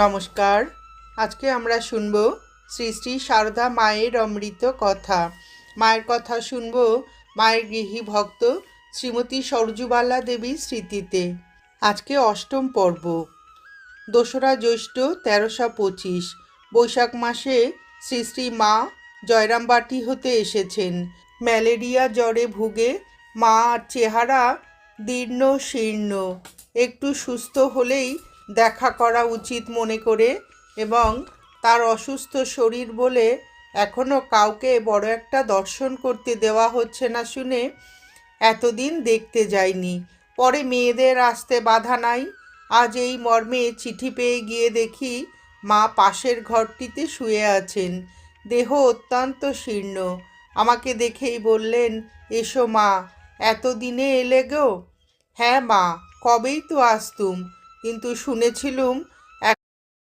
নমস্কার। আজকে আমরা শুনব শ্রী শ্রী সারদা মায়ের অমৃত কথা। মায়ের কথা শুনব মায়ের গৃহী ভক্ত শ্রীমতী সরজুবালা দেবীর স্মৃতিতে। আজকে অষ্টম পর্ব, 2রা জ্যৈষ্ঠ 1325। বৈশাখ মাসে শ্রী শ্রী মা জয়রামবাটি হতে এসেছেন। ম্যালেরিয়া জ্বরে ভুগে মার চেহারা দীর্ণ শীর্ণ। একটু সুস্থ হলেই দেখা করা উচিত মনে করে এবং তার অসুস্থ শরীর বলে এখনও কাউকে বড় একটা দর্শন করতে দেওয়া হচ্ছে না শুনে এতদিন দেখতে যায়নি। পরে মেয়েদের আসতে বাধা নাই। আজ এই মর্মে চিঠি পেয়ে গিয়ে দেখি মা পাশের ঘরটিতে শুয়ে আছেন, দেহ অত্যন্ত শীর্ণ। আমাকে দেখেই বললেন, এসো মা, এতদিনে এলে গো? হ্যাঁ মা, কবেই তো আসতুম, কিন্তু শুনেছিলুম